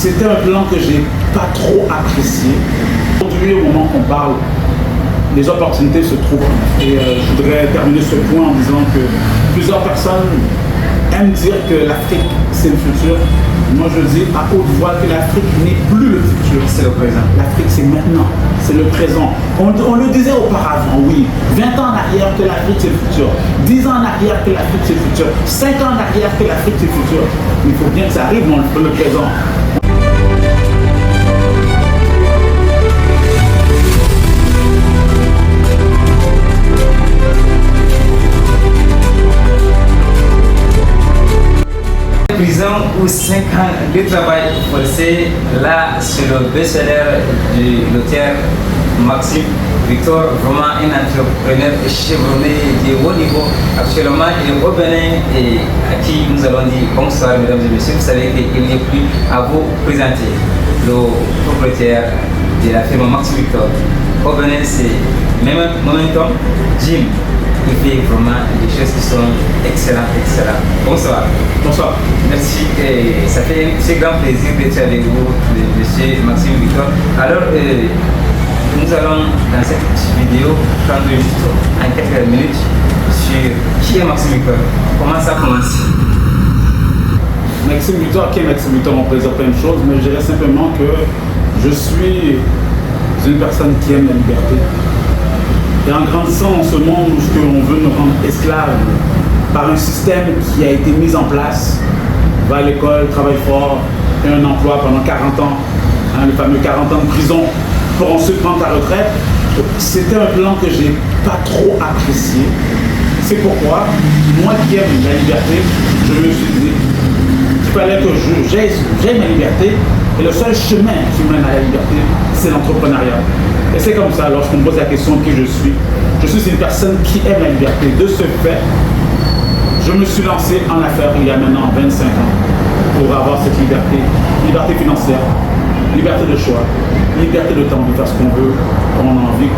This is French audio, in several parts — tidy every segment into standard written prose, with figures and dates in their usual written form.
C'était un plan que j'ai pas trop apprécié. Aujourd'hui, au moment qu'on parle, les opportunités se trouvent. Et je voudrais terminer ce point en disant que plusieurs personnes aiment dire que l'Afrique, c'est le futur. Moi, je dis à haute voix que l'Afrique n'est plus le futur. C'est le présent. L'Afrique, c'est maintenant. C'est le présent. On le disait auparavant, oui. 20 ans en arrière que l'Afrique, c'est le futur. 10 ans en arrière que l'Afrique, c'est le futur. 5 ans en arrière que l'Afrique, c'est le futur. Il faut bien que ça arrive dans le présent. Prison ou 5 ans de travail forcé, là c'est le best-seller de l'auteur Maxime Victor, vraiment un entrepreneur chevronné de haut niveau. Actuellement il est au Bénin et à qui nous allons dire bonsoir mesdames et messieurs. Vous savez qu'il n'y a plus à vous présenter le propriétaire de la firme Maxime Victor. Au Bénin c'est Momentum Jim. Il fait vraiment des choses qui sont excellentes. Bonsoir. Bonsoir. Merci. Et ça fait un grand plaisir d'être avec vous, monsieur Maxime Victor. Alors, nous allons dans cette vidéo prendre juste en quelques minutes sur qui est Maxime Victor. Comment ça commence? Maxime Victor, qui est Maxime Victor, on peut dire plein de choses, mais je dirais simplement que je suis une personne qui aime la liberté. Et en grandissant dans ce monde où on veut nous rendre esclaves par un système qui a été mis en place, va à l'école, travaille fort, et un emploi pendant 40 ans, le fameux 40 ans de prison, pour ensuite prendre ta retraite, c'était un plan que j'ai pas trop apprécié. C'est pourquoi, moi qui aime la liberté, je me suis dit qu'il fallait que j'aie ma liberté, et le seul chemin qui mène à la liberté, c'est l'entrepreneuriat. Et c'est comme ça, lorsqu'on me pose la question de qui je suis une personne qui aime la liberté. De ce fait, je me suis lancé en affaires il y a maintenant 25 ans pour avoir cette liberté. Liberté financière, liberté de choix, liberté de temps de faire ce qu'on veut, comme on a envie.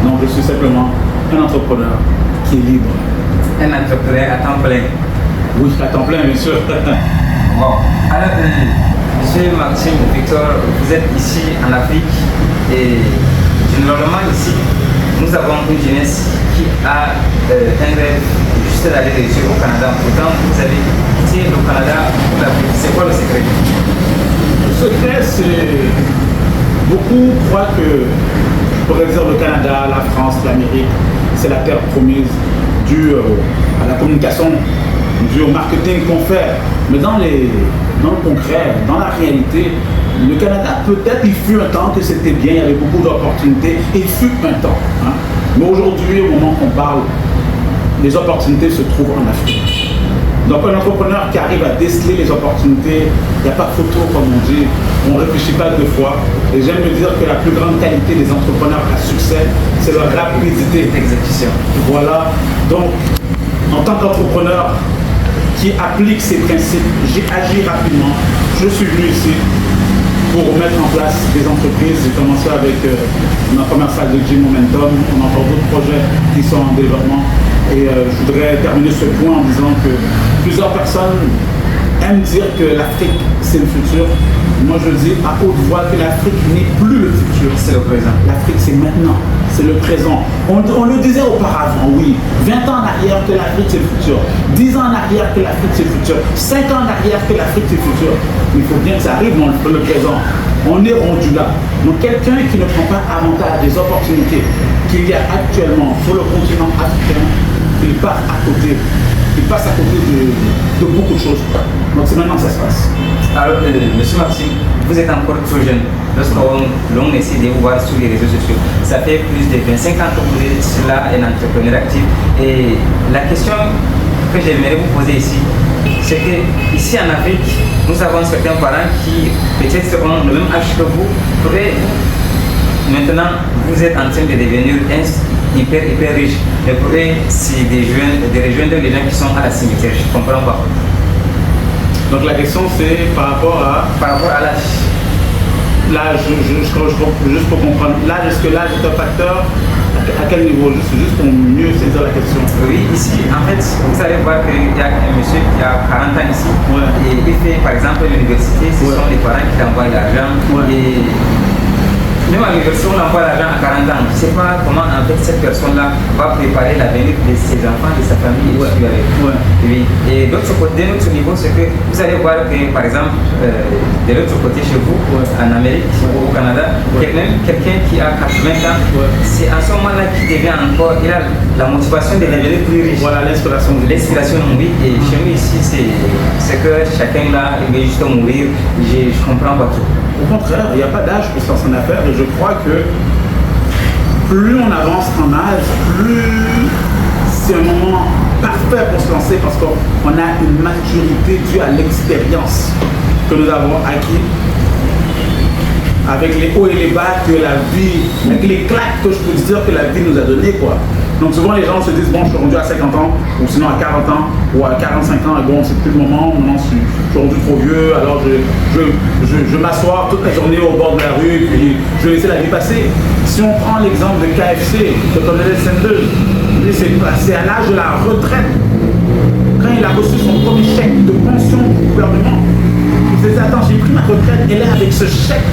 Donc je suis simplement un entrepreneur qui est libre. Un entrepreneur à temps plein. Oui, à temps plein, bien sûr. Bon, alors, monsieur Maxime Victor, vous êtes ici en Afrique et généralement ici, nous avons une jeunesse qui a un rêve juste d'aller réussir au Canada. Pourtant, vous avez quitté le Canada pour l'Afrique. C'est quoi le secret? Le secret, c'est... Beaucoup croient que, pour dire le Canada, la France, l'Amérique, c'est la terre promise due à la communication, due au marketing qu'on fait. Mais dans le concret, dans la réalité, le Canada, peut-être il fut un temps que c'était bien, il y avait beaucoup d'opportunités, il fut un temps. Hein. Mais aujourd'hui, au moment qu'on parle, les opportunités se trouvent en Afrique. Donc un entrepreneur qui arrive à déceler les opportunités, il n'y a pas de photo comme on dit, on ne réfléchit pas deux fois. Et j'aime me dire que la plus grande qualité des entrepreneurs à succès, c'est leur rapidité d'exécution. Voilà, donc en tant qu'entrepreneur qui applique ces principes, j'ai agi rapidement, je suis venu ici pour mettre en place des entreprises. J'ai commencé avec ma première salle de gym Momentum, on a encore d'autres projets qui sont en développement. Et je voudrais terminer ce point en disant que plusieurs personnes aiment dire que l'Afrique c'est le futur. Moi je dis à haute voix que l'Afrique n'est plus le futur. C'est le présent. L'Afrique c'est maintenant, c'est le présent. On le disait auparavant, oui. 20 ans en arrière que l'Afrique c'est le futur. 10 ans en arrière que l'Afrique c'est le futur. 5 ans en arrière que l'Afrique c'est le futur. Mais il faut bien que ça arrive dans le présent. On est rendu là. Donc quelqu'un qui ne prend pas avantage des opportunités qu'il y a actuellement sur le continent africain, il passe à côté. Il passe à côté de beaucoup de choses. Donc c'est maintenant que ça se passe. Alors, monsieur Maxime, vous êtes encore trop jeune. Lorsqu'on essaie de vous voir sur les réseaux sociaux, ça fait plus de 25 ans que vous êtes là, un entrepreneur actif. Et la question que j'aimerais vous poser ici, c'est que ici en Afrique, nous avons certains parents qui peut-être ont le même âge que vous. Maintenant, vous êtes en train de devenir hyper riche. Mais pour eux, c'est de rejoindre les gens qui sont à la cimetière. Je ne comprends pas. Donc la question c'est par rapport à l'âge. L'âge, juste pour comprendre. L'âge, est-ce que l'âge est un facteur? À quel niveau? Juste pour mieux saisir la question. Oui, ici, en fait, vous allez voir qu'il y a un monsieur qui a 40 ans ici. Ouais. Et il fait, par exemple, l'université. Ce sont les parents qui t'envoient l'argent. Ouais. Et même à l'université, on envoie l'argent à 40 ans. Je ne sais pas comment, en fait, cette personne-là va préparer l'avenir de ses enfants, de sa famille. Ouais. Ouais. Oui. Et d'autre côté, de notre niveau, c'est que vous allez voir que, par exemple, de l'autre côté chez vous, en Amérique, au Canada, quelqu'un qui a 80 ans, c'est à ce moment-là qu'il devient encore, il a la motivation de devenir plus riche. Voilà l'inspiration. L'inspiration, oui. Et chez nous ici, c'est que chacun là, il veut juste mourir. Je comprends pas tout. Au contraire, il n'y a pas d'âge pour se lancer en affaires et je crois que plus on avance en âge, plus c'est un moment parfait pour se lancer parce qu'on a une maturité due à l'expérience que nous avons acquis avec les hauts et les bas que la vie, avec les claques que je peux dire que la vie nous a donné quoi. Donc souvent les gens se disent bon je suis rendu à 50 ans ou sinon à 40 ans ou à 45 ans et bon c'est plus le moment, maintenant je suis rendu trop vieux alors je m'assois toute la journée au bord de la rue et puis je vais laisser la vie passer. Si on prend l'exemple de KFC, de Colonel Sanders, c'est à l'âge de la retraite quand il a reçu son premier chèque de pension du gouvernement. Il s'est dit attends j'ai pris ma retraite et là avec ce chèque,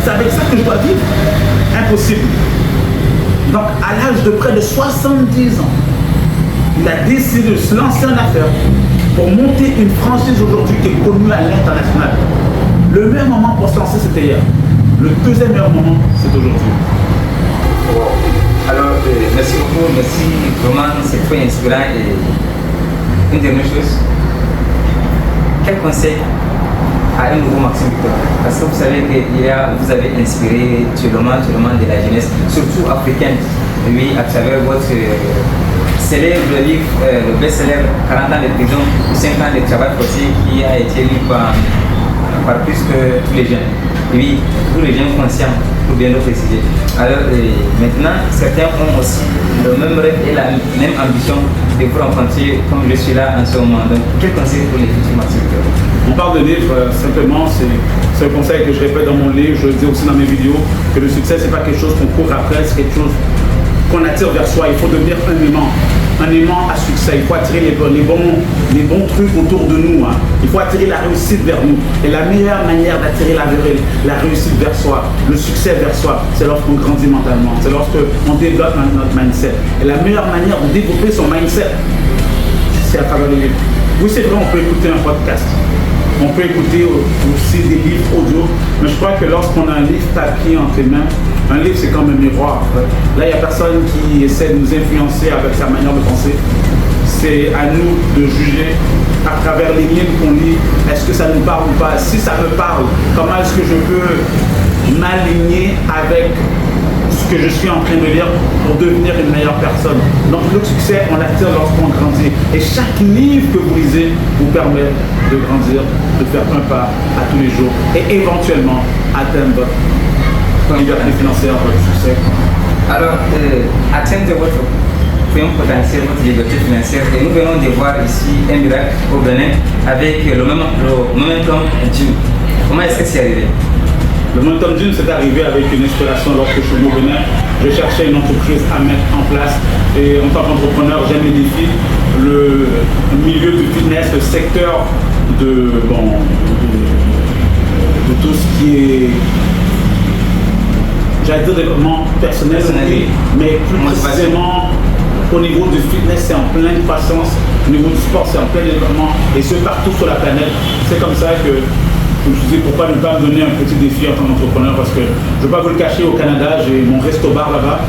c'est avec ça que je dois vivre? Impossible. Donc, à l'âge de près de 70 ans, il a décidé de se lancer en affaires pour monter une franchise aujourd'hui qui est connue à l'international. Le meilleur moment pour se lancer, c'était hier. Le deuxième meilleur moment, c'est aujourd'hui. Wow. Alors, merci beaucoup, merci. Vraiment, c'est très inspirant. Et une dernière chose, quel conseil à un nouveau Maxime Victor? Parce que vous savez que vous avez inspiré tout le monde de la jeunesse, surtout africaine, oui, à travers votre célèbre livre, le best-seller 40 ans de prison ou 5 ans de travail forcé qui a été lu par plus que tous les jeunes. Oui, tous les jeunes conscients, pour bien le préciser. Alors maintenant, certains ont aussi le même rêve et la même ambition de vous rencontrer comme je suis là en ce moment. Donc, quel conseil pour les futurs Maxime Victor? On parle de livre, simplement, c'est un conseil que je répète dans mon livre, je le dis aussi dans mes vidéos, que le succès, c'est pas quelque chose qu'on court après, c'est quelque chose qu'on attire vers soi. Il faut devenir un aimant à succès. Il faut attirer les bons trucs autour de nous. Hein. Il faut attirer la réussite vers nous. Et la meilleure manière d'attirer la réussite vers soi, le succès vers soi, c'est lorsqu'on grandit mentalement. C'est lorsqu'on développe notre mindset. Et la meilleure manière de développer son mindset, c'est à travers les livres. Oui, c'est vrai, on peut écouter un podcast. On peut écouter aussi des livres audio, mais je crois que lorsqu'on a un livre papier entre les mains, un livre c'est comme un miroir. Là, il n'y a personne qui essaie de nous influencer avec sa manière de penser. C'est à nous de juger à travers les lignes qu'on lit, est-ce que ça nous parle ou pas? Si ça me parle, comment est-ce que je peux m'aligner avec ce que je suis en train de lire pour devenir une meilleure personne? Donc le succès, on l'attire lorsqu'on grandit. Et chaque livre que vous lisez vous permet de grandir, de faire un pas à tous les jours et éventuellement atteindre votre liberté financière, votre succès. Alors, atteindre votre plein potentiel, votre liberté financière, et nous venons de voir ici un miracle au Bénin avec le Momentum Gym. Comment est-ce que c'est arrivé? Le Momentum Gym, c'est arrivé avec une inspiration lorsque je suis au Bénin. Je cherchais une entreprise à mettre en place et en tant qu'entrepreneur, j'aime les défis. Le milieu du fitness, le secteur de tout ce qui est, j'allais dire développement personnel, mais plus précisément au niveau du fitness, c'est en pleine croissance. Au niveau du sport, c'est en plein développement et ce partout sur la planète. C'est comme ça que je me suis dit pourquoi ne pas me donner un petit défi en tant qu'entrepreneur, parce que je ne vais pas vous le cacher, au Canada j'ai mon resto bar là-bas,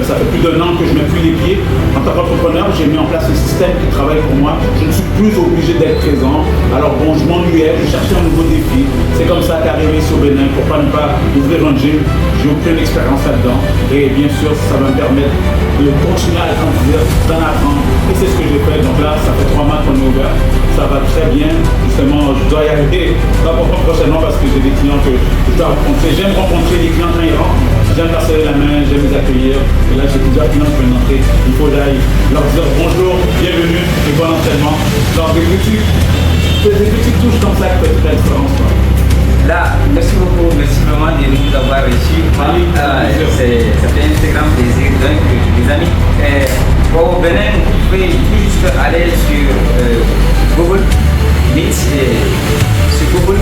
ça fait plus d'1 an que je ne mets plus les pieds. En tant qu'entrepreneur, j'ai mis en place un système qui travaille pour moi, je ne suis plus obligé d'être présent. Alors bon, je m'ennuyais, je cherchais un nouveau défi, c'est comme ça qu'arrivé sur Bénin, pourquoi ne pas ouvrir un gym, j'ai aucune expérience là-dedans et bien sûr ça va me permettre de continuer à grandir, d'en apprendre et c'est ce que j'ai fait. Donc là ça fait 3 mois qu'on est ouvert, ça va très bien, justement je dois y aller prochainement parce que j'ai des clients que je dois rencontrer. J'aime rencontrer les clients quand ils rentrent, j'aime leur serrer la main, j'aime les accueillir. Et là, j'ai plusieurs clients qui viennent entrer. Il faut que j'aille leur dire bonjour, bienvenue et bon entraînement. Genre des petites touches comme ça qui peuvent faire la différence. Là, merci beaucoup, merci vraiment de nous avoir reçus. Ça fait un très grand plaisir. Donc, les amis, au Bénin, vous pouvez tout juste aller sur Google Meet, sur Google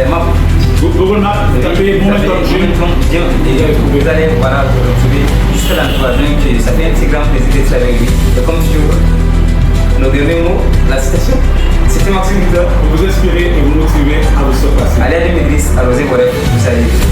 Maps. Google Maps, vous tapez Momentum Gym et vous allez voilà, vous retrouver juste l'endroit. Donc, ça fait un très grand plaisir d'être avec lui. Et comme toujours, nos derniers mots, la citation, c'était Maxime Victor. Vous inspirez et vous motivez à vous surpasser. Allez à 2010, arrosez vos rêves. Salut.